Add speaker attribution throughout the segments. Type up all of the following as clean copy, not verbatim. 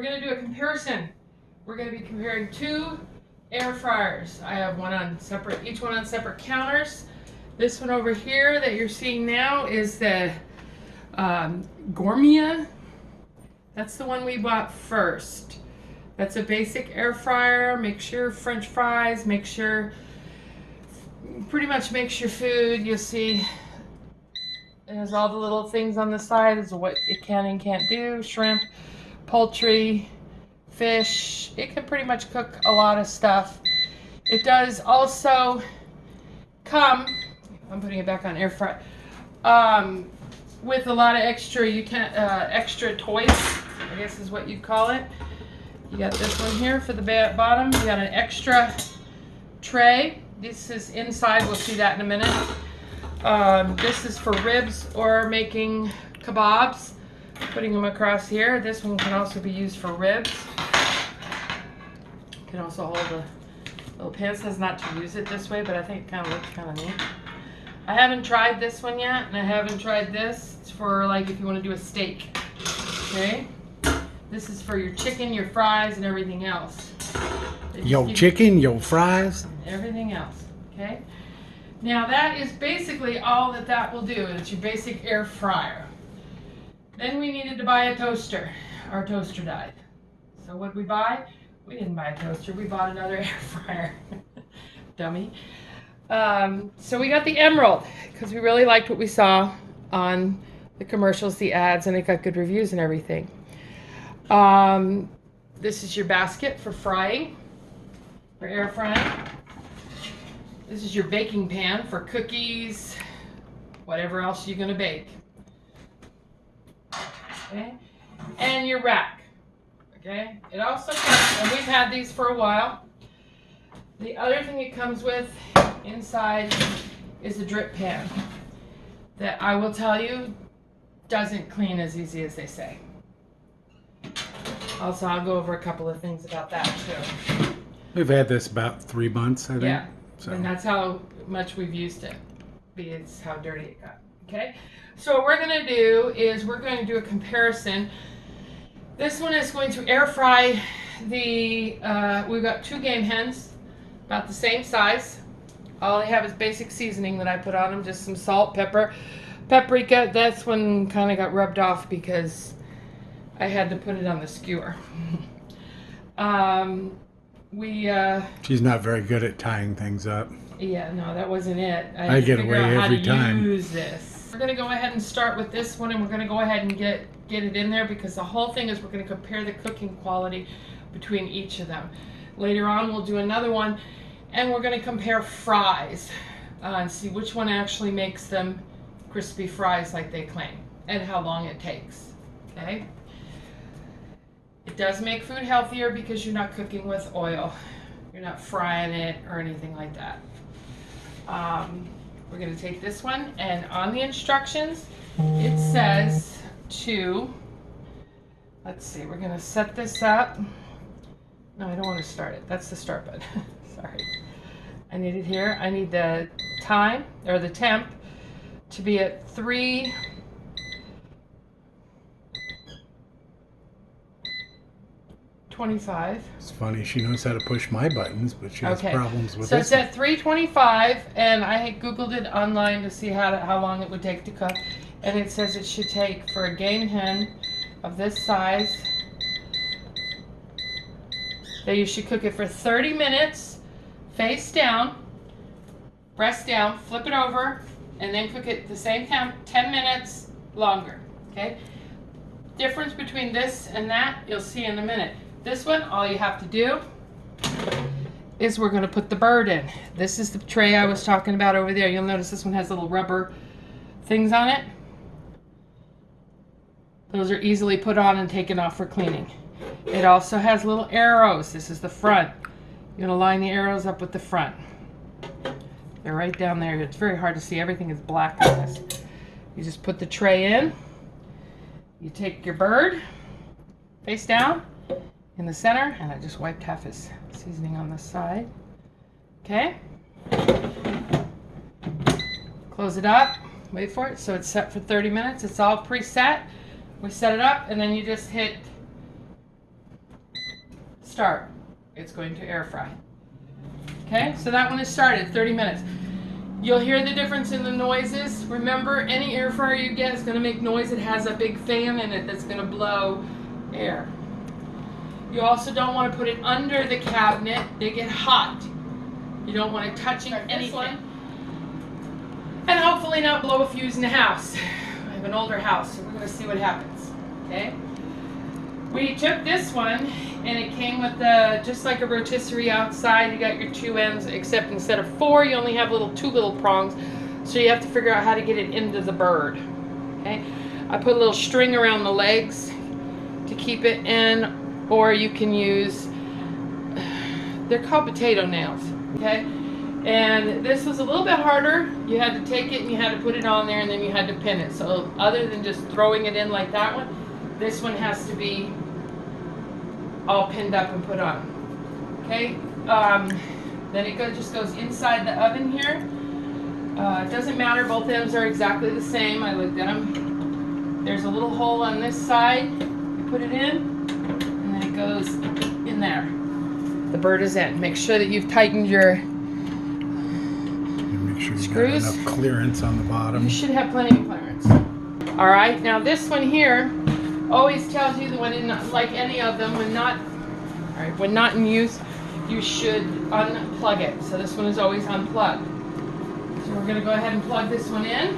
Speaker 1: going to do a comparison. We're going to be comparing two air fryers. I have one on separate, each one on separate counters. This one over here that you're seeing now is the Gourmia. That's the one we bought first. That's a basic air fryer. Makes your French fries, pretty much makes your food. You'll see it has all the little things on the side as to what it can and can't do. Shrimp, poultry, fish. It can pretty much cook a lot of stuff. It does also come, I'm putting it back on air fry, with a lot of extra, extra toys, I guess is what you'd call it. You got this one here for the bottom. You got an extra tray. This is inside, we'll see that in a minute. This is for ribs or making kebabs, putting them across here. This one can also be used for ribs. You can also hold the little pan. It says not to use it this way, but I think it kind of looks kind of neat. I haven't tried this one yet, and I haven't tried this. It's for like if you want to do a steak. Okay? This is for your chicken, your fries, and everything else.
Speaker 2: Your chicken, your fries?
Speaker 1: Everything else. Okay? Now that is basically all that will do. It's your basic air fryer. Then we needed to buy a toaster. Our toaster died. So what did we buy? We didn't buy a toaster. We bought another air fryer. Dummy. So we got the Emeril because we really liked what we saw on the commercials, the ads, and it got good reviews and everything. This is your basket for frying, for air frying. This is your baking pan for cookies, whatever else you're going to bake. Okay? And your rack. Okay? It also comes, and we've had these for a while. The other thing it comes with inside is a drip pan that I will tell you doesn't clean as easy as they say. Also, I'll go over a couple of things about that too.
Speaker 2: We've had this about 3 months, I think.
Speaker 1: Yeah,
Speaker 2: so.
Speaker 1: And that's how much we've used it, because how dirty it got. Okay, so what we're going to do is we're going to do a comparison. This one is going to air fry the, we've got 2 game hens, about the same size. All they have is basic seasoning that I put on them, just some salt, pepper, paprika. That's one kind of got rubbed off because I had to put it on the skewer.
Speaker 2: She's not very good at tying things up.
Speaker 1: Yeah, no, that wasn't it.
Speaker 2: I get away every time.
Speaker 1: Use this. We're gonna go ahead and start with this one, and we're gonna go ahead and get it in there because the whole thing is we're gonna compare the cooking quality between each of them. Later on, we'll do another one, and we're gonna compare fries and see which one actually makes them crispy fries like they claim, and how long it takes. Okay. It does make food healthier because you're not cooking with oil. You're not frying it or anything like that. We're going to take this one, and on the instructions, it says to, let's see, we're going to set this up. No, I don't want to start it. That's the start button. Sorry. I need it here. I need the time, or the temp, to be at 325.
Speaker 2: It's funny, she knows how to push my buttons, but she has problems with
Speaker 1: so
Speaker 2: this.
Speaker 1: So it's at 325, and I googled it online to see how long it would take to cook, and it says it should take, for a game hen of this size, that you should cook it for 30 minutes, face down, breast down, flip it over, and then cook it the same temp, 10 minutes longer. Okay? Difference between this and that, you'll see in a minute. This one, all you have to do is we're going to put the bird in. This is the tray I was talking about over there. You'll notice this one has little rubber things on it. Those are easily put on and taken off for cleaning. It also has little arrows. This is the front. You're going to line the arrows up with the front. They're right down there. It's very hard to see. Everything is black on this. You just put the tray in. You take your bird, face down, in the center, and I just wiped half his seasoning on the side. Okay. Close it up. Wait for it. So it's set for 30 minutes. It's all preset. We set it up, and then you just hit start. It's going to air fry. Okay, so that one is started, 30 minutes. You'll hear the difference in the noises. Remember, any air fryer you get is going to make noise. It has a big fan in it that's going to blow air. You also don't want to put it under the cabinet. They get hot. You don't want it touching anything. And hopefully not blow a fuse in the house. I have an older house, so we're going to see what happens. Okay? We took this one, and it came with just like a rotisserie outside. You got your two ends, except instead of four, you only have two little prongs. So you have to figure out how to get it into the bird. Okay? I put a little string around the legs to keep it in, or you can use, they're called potato nails. Okay? And this was a little bit harder. You had to take it and you had to put it on there, and then you had to pin it. So other than just throwing it in like that one, this one has to be all pinned up and put on. Okay? Then it just goes inside the oven here. It doesn't matter, both ends are exactly the same. I looked at them. There's a little hole on this side. You put it in, and then it goes in there. The bird is in. Make sure that you've tightened your screws.
Speaker 2: Got enough clearance on the bottom.
Speaker 1: You should have plenty of clearance. All right, now this one here always tells you that when like any of them, when not in use, you should unplug it. So this one is always unplugged. So we're going to go ahead and plug this one in.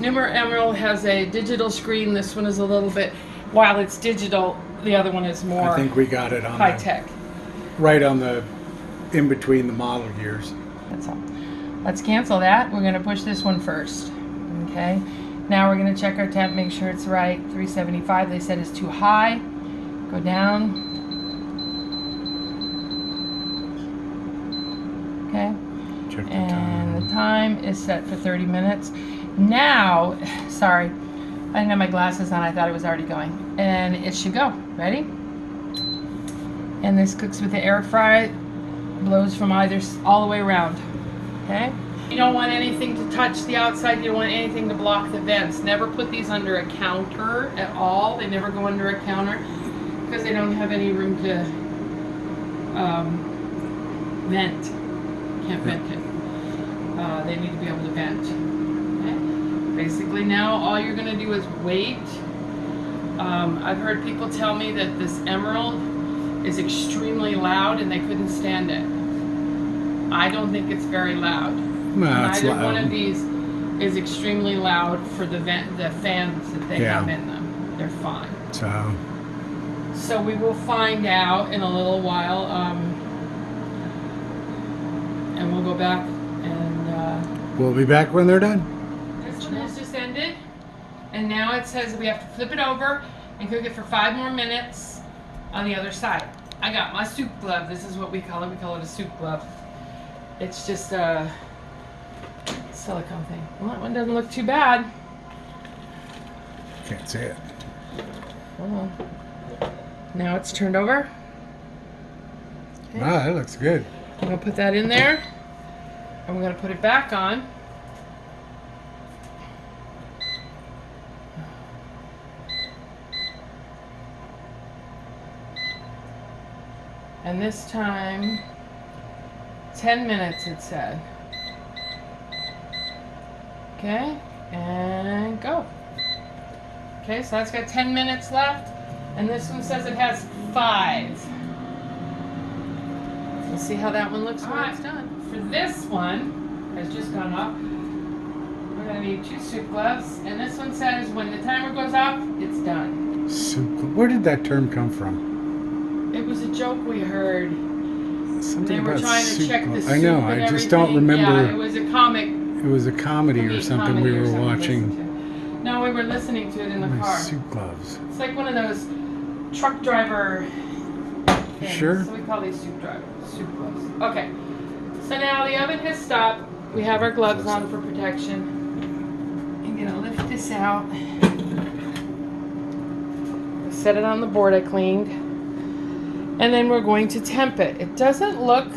Speaker 1: Emeril has a digital screen. This one is a little bit, while it's digital, the other one is more
Speaker 2: I think we got it on
Speaker 1: high tech.
Speaker 2: Right on the, in between the model years.
Speaker 1: That's all. Let's cancel that. We're going to push this one first. Okay. Now we're going to check our temp, make sure it's right. 375. They said it's too high. Go down. Okay.
Speaker 2: Check the
Speaker 1: And
Speaker 2: time.
Speaker 1: the time is set for 30 minutes. Now, sorry, I didn't have my glasses on. I thought it was already going. And it should go. Ready? And this cooks with the air fry. Blows from all the way around. Okay? You don't want anything to touch the outside. You don't want anything to block the vents. Never put these under a counter at all. They never go under a counter because they don't have any room to vent. Can't vent it. They need to be able to vent. Okay? Basically now all you're going to do is wait. I've heard people tell me that this Emeril is extremely loud and they couldn't stand it. I don't think it's very loud.
Speaker 2: No, it's
Speaker 1: Neither
Speaker 2: loud.
Speaker 1: one of these is extremely loud for the fans that they have in them. They're fine. So we will find out in a little while, and we'll go back and
Speaker 2: we'll be back when they're done.
Speaker 1: this one has just ended, and now it says we have to flip it over and cook it for 5 more minutes on the other side. I got my soup glove. This is what we call it. We call it a soup glove. It's just a silicone thing. Well, that one doesn't look too bad.
Speaker 2: Can't see it.
Speaker 1: Hold on. Now it's turned over. Okay.
Speaker 2: Wow, that looks good.
Speaker 1: I'm going to put that in there. And we're going to put it back on. And this time, 10 minutes it said. Okay, and go. Okay, so that's got 10 minutes left. And this one says it has 5. We'll see how that one looks when it's done. For this one, has just gone off. We're going to need 2 soup gloves. And this one says when the timer goes off, it's done.
Speaker 2: Soup. Where did that term come from?
Speaker 1: It was a joke we heard.
Speaker 2: Something
Speaker 1: They were
Speaker 2: about
Speaker 1: trying to
Speaker 2: soup
Speaker 1: check the
Speaker 2: glove.
Speaker 1: soup
Speaker 2: I know.
Speaker 1: and
Speaker 2: I just don't
Speaker 1: everything.
Speaker 2: remember.
Speaker 1: Yeah, it was a comic.
Speaker 2: It was a comedy or something we were watching.
Speaker 1: No, we were listening to it in the
Speaker 2: My
Speaker 1: car.
Speaker 2: soup gloves.
Speaker 1: It's like one of those truck driver things.
Speaker 2: Sure.
Speaker 1: So we call these soup gloves. Okay. So now the oven has stopped. We have our gloves on for protection. I'm gonna lift this out. Set it on the board I cleaned. And then we're going to temp it. It doesn't look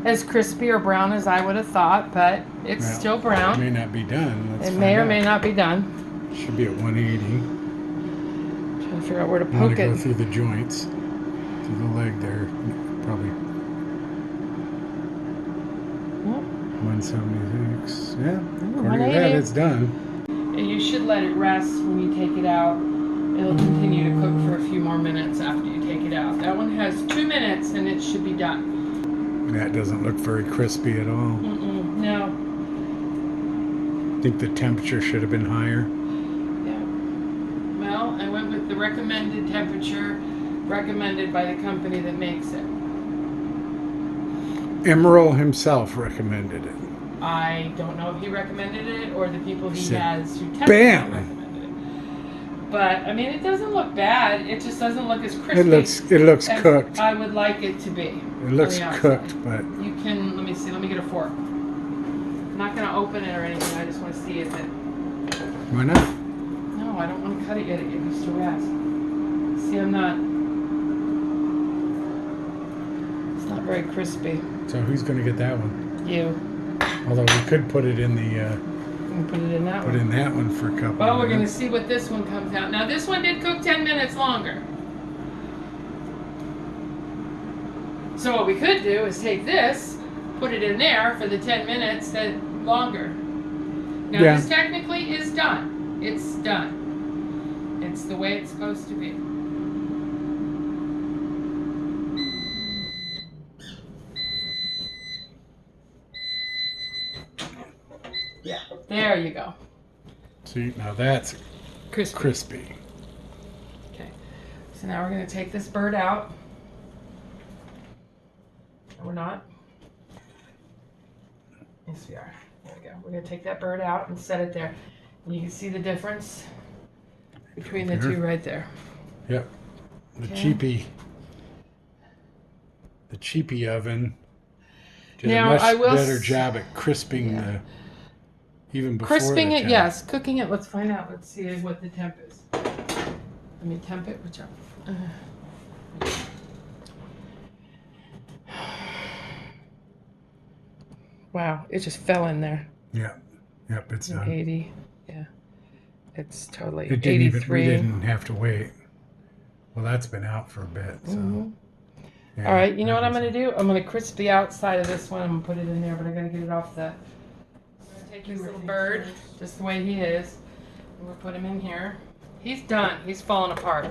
Speaker 1: as crispy or brown as I would have thought, but it's still brown.
Speaker 2: It may not be done.
Speaker 1: It may or may not be done.
Speaker 2: Should be at 180.
Speaker 1: Trying to figure out where to
Speaker 2: I want
Speaker 1: poke
Speaker 2: to
Speaker 1: it.
Speaker 2: go through the joints, through the leg there. Probably 176. Yeah, according to that, it's done.
Speaker 1: And you should let it rest when you take it out. It'll continue to cook for a few more minutes after you take it out. That one has 2 minutes and it should be done.
Speaker 2: That doesn't look very crispy at all.
Speaker 1: No.
Speaker 2: I think the temperature should have been higher.
Speaker 1: Yeah. Well, I went with the recommended temperature recommended by the company that makes it.
Speaker 2: Emeril himself recommended it.
Speaker 1: I don't know if he recommended it or the people he has who tested
Speaker 2: Bam!
Speaker 1: recommended it. But I mean, it doesn't look bad. It just doesn't look as crispy.
Speaker 2: It looks
Speaker 1: as
Speaker 2: cooked.
Speaker 1: I would like it to be.
Speaker 2: It looks cooked, but
Speaker 1: you can. Let me see. Let me get a fork. I'm not gonna open it or anything. I just want to see if it.
Speaker 2: Why not?
Speaker 1: No, I don't want to cut it yet. It used to rest. See, I'm not. It's not very crispy.
Speaker 2: So who's going to get that one?
Speaker 1: You.
Speaker 2: Although we could put it in the.
Speaker 1: Put it in that one.
Speaker 2: Put in that one for a couple.
Speaker 1: Well, we're gonna see what this one comes out. Now this one did cook 10 minutes longer. So what we could do is take this, put it in there for the 10 minutes that longer. Now this technically is done. It's done. It's the way it's supposed to be. Yeah, there you go.
Speaker 2: See, now that's crispy.
Speaker 1: Okay, so now we're going to take this bird out. No, we're not. Yes, we are. There we go. We're going to take that bird out and set it there. And you can see the difference between the two right there.
Speaker 2: Yep. The cheapy oven did a much better job at crisping the even before
Speaker 1: crisping
Speaker 2: the
Speaker 1: it,
Speaker 2: temp.
Speaker 1: yes. Cooking it, let's find out. Let's see what the temp is. Let me temp it. Which wow, it just fell in there.
Speaker 2: Yeah. Yep, it's done.
Speaker 1: 80. Yeah. It's totally
Speaker 2: it didn't
Speaker 1: 83.
Speaker 2: We didn't have to wait. Well, that's been out for a bit, so. Yeah,
Speaker 1: all right, you know what I'm going to do? I'm going to crisp the outside of this one. I'm going to put it in there, but I got to get it off the... I'm going to take this little bird, just the way he is, and we'll put him in here. He's done. He's falling apart.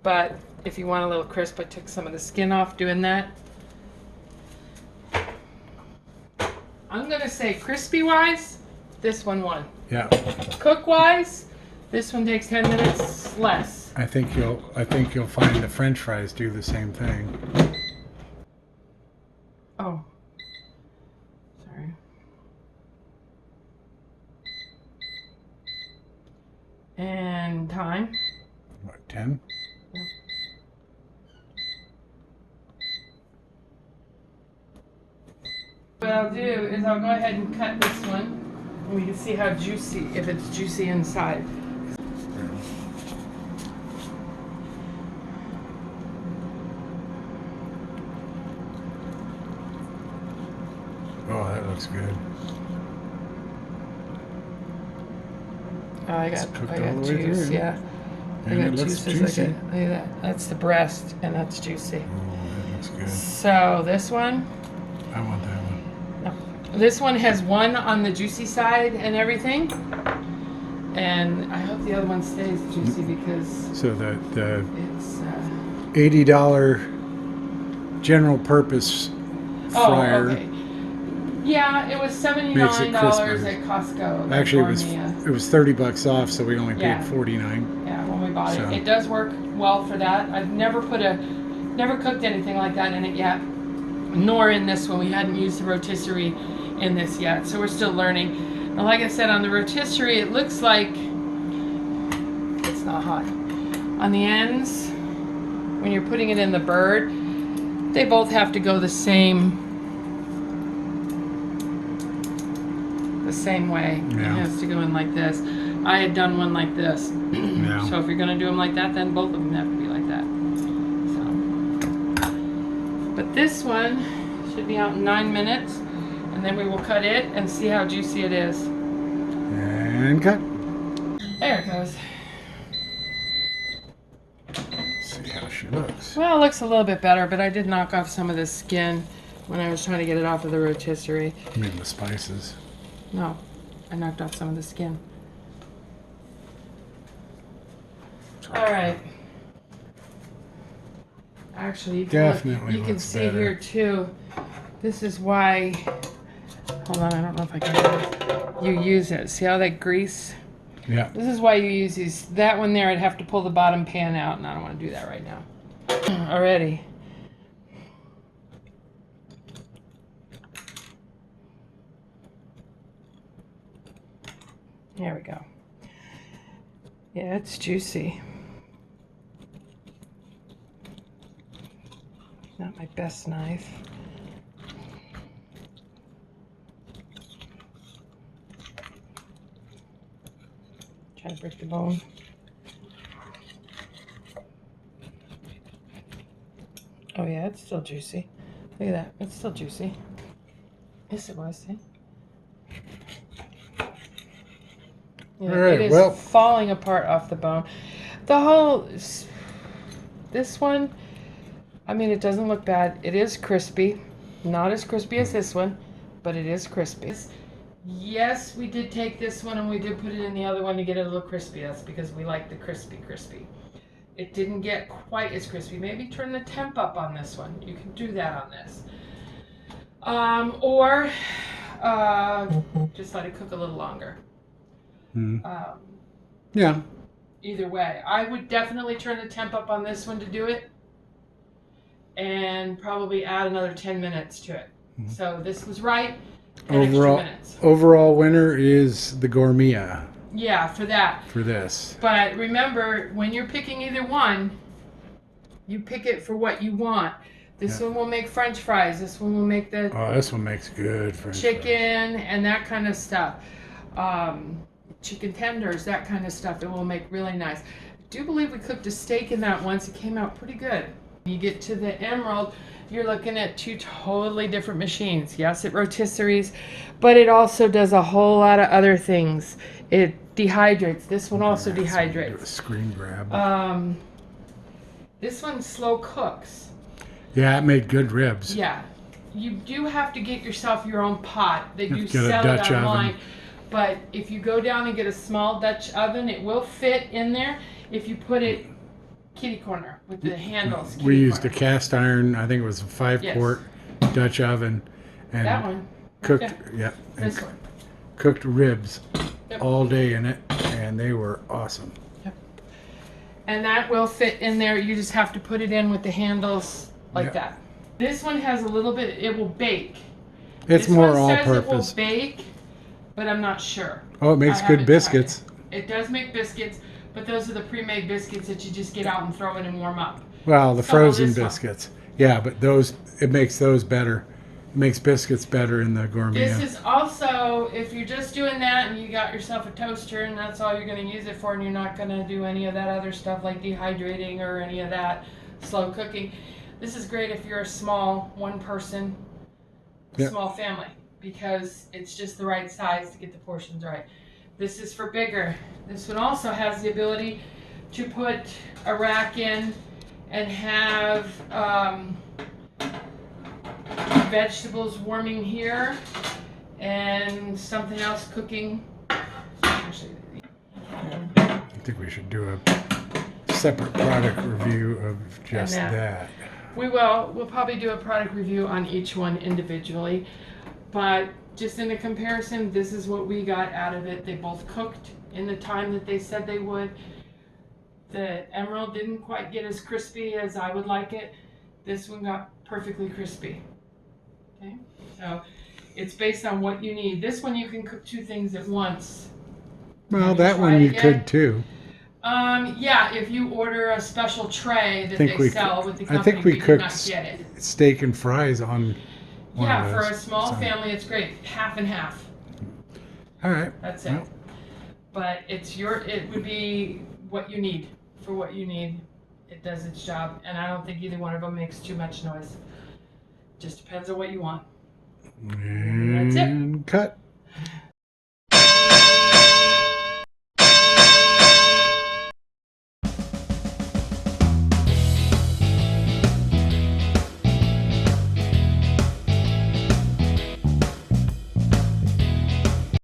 Speaker 1: But if you want a little crisp, I took some of the skin off doing that. I'm going to say crispy-wise, this one won.
Speaker 2: Yeah.
Speaker 1: Cook-wise, this one takes 10 minutes less.
Speaker 2: I think you'll find the French fries do the same thing.
Speaker 1: Oh. Sorry. And time.
Speaker 2: What, 10?
Speaker 1: Yep. What I'll do is I'll go ahead and cut this one. And we can see how juicy, if it's juicy inside.
Speaker 2: Oh, that looks good.
Speaker 1: Oh, I got juice, yeah.
Speaker 2: And it looks juicy.
Speaker 1: Look at that. That's the breast, and that's juicy.
Speaker 2: Oh, that looks good.
Speaker 1: So this one.
Speaker 2: I want that one.
Speaker 1: No, this one has one on the juicy side and everything, and I hope the other one stays juicy because.
Speaker 2: So the
Speaker 1: it's
Speaker 2: $80 general purpose fryer.
Speaker 1: Oh, okay. Yeah, it was $79 at Costco.
Speaker 2: Actually, it was $30 off, so we only paid $49.
Speaker 1: Yeah, when we bought it, it does work well for that. I've never cooked anything like that in it yet, nor in this one. We hadn't used the rotisserie in this yet, so we're still learning. And like I said, on the rotisserie, it looks like it's not hot. On the ends, when you're putting it in the bird, they both have to go the same way.
Speaker 2: Yeah.
Speaker 1: It has to go in like this. I had done one like this.
Speaker 2: Yeah.
Speaker 1: So if you're going to do them like that, then both of them have to be like that. So, but this one should should be out in 9 minutes. And then we will cut it and see how juicy it is.
Speaker 2: And cut.
Speaker 1: There it goes.
Speaker 2: See how she looks.
Speaker 1: Well, it looks a little bit better, but I did knock off some of the skin when I was trying to get it off of the rotisserie.
Speaker 2: I mean the spices.
Speaker 1: No, I knocked off some of the skin. All right. Actually, you can see better here too. This is why. Hold on, I don't know if I can do it. You use it. See how that grease?
Speaker 2: Yeah.
Speaker 1: This is why you use these. That one there, I'd have to pull the bottom pan out, and I don't want to do that right now. Already. There we go. Yeah, it's juicy. Not my best knife. Try to break the bone. Oh yeah, it's still juicy. Look at that, it's still juicy. Yes, it was, see? Yeah,
Speaker 2: right,
Speaker 1: it is falling apart off the bone. The whole, this one, I mean, it doesn't look bad. It is crispy. Not as crispy as this one, but it is crispy. Yes, we did take this one and we did put it in the other one to get it a little crispy. That's because we like the crispy. It didn't get quite as crispy. Maybe turn the temp up on this one. You can do that on this. Or just let it cook a little longer.
Speaker 2: Yeah.
Speaker 1: Either way. I would definitely turn the temp up on this one to do it. And probably add another 10 minutes to it. So this was right.
Speaker 2: Overall winner is the Gourmia.
Speaker 1: Yeah, for that.
Speaker 2: For this.
Speaker 1: But remember, when you're picking either one, you pick it for what you want. This one will make French fries. This one will make the...
Speaker 2: Oh, this one makes good French
Speaker 1: chicken
Speaker 2: fries.
Speaker 1: And that kind of stuff. Chicken tenders, that kind of stuff. It will make really nice. I do believe we cooked a steak in that once. It came out pretty good. You get to the Emeril, you're looking at two totally different machines. Yes, it rotisseries, but it also does a whole lot of other things. It dehydrates. This one also dehydrates.
Speaker 2: Do a screen grab.
Speaker 1: This one slow cooks.
Speaker 2: Yeah, it made good ribs.
Speaker 1: Yeah. You do have to get yourself your own pot. They do
Speaker 2: get a
Speaker 1: sell
Speaker 2: Dutch
Speaker 1: it online.
Speaker 2: oven.
Speaker 1: But if you go down and get a small Dutch oven, it will fit in there if you put it kitty corner with the handles.
Speaker 2: We used a cast iron, I think it was a 5-quart Dutch oven, and
Speaker 1: that one
Speaker 2: cooked
Speaker 1: this one
Speaker 2: cooked ribs all day in it, and they were awesome.
Speaker 1: And that will fit in there. You just have to put it in with the handles like that. This one has a little bit, it will bake.
Speaker 2: It's
Speaker 1: this
Speaker 2: more
Speaker 1: one says
Speaker 2: all-purpose.
Speaker 1: It will bake, but I'm not sure.
Speaker 2: Oh, it makes good biscuits.
Speaker 1: It does make biscuits, but those are the pre-made biscuits that you just get out and throw in and warm up.
Speaker 2: Well, the frozen biscuits. Yeah, but those, it makes those better. It makes biscuits better in the Gourmia.
Speaker 1: This is also, if you're just doing that and you got yourself a toaster and that's all you're going to use it for, and you're not going to do any of that other stuff like dehydrating or any of that slow cooking. This is great if you're a small one-person, small family, because it's just the right size to get the portions right. This is for bigger. This one also has the ability to put a rack in and have vegetables warming here and something else cooking. Actually,
Speaker 2: I think we should do a separate product review of just that.
Speaker 1: We will. We'll probably do a product review on each one individually, but just in a comparison, this is what we got out of it. They both cooked in the time that they said they would. The Emeril didn't quite get as crispy as I would like it. This one got perfectly crispy. Okay, so it's based on what you need. This one you can cook two things at once.
Speaker 2: Well, that one you could too.
Speaker 1: Yeah, if you order a special tray that they sell with the company,
Speaker 2: I think we cooked steak and fries on one of those.
Speaker 1: For a small family, it's great. Half and half.
Speaker 2: All right.
Speaker 1: That's it. Well. But it would be what you need for what you need. It does its job, and I don't think either one of them makes too much noise. Just depends on what you want.
Speaker 2: And
Speaker 1: that's it.
Speaker 2: Cut.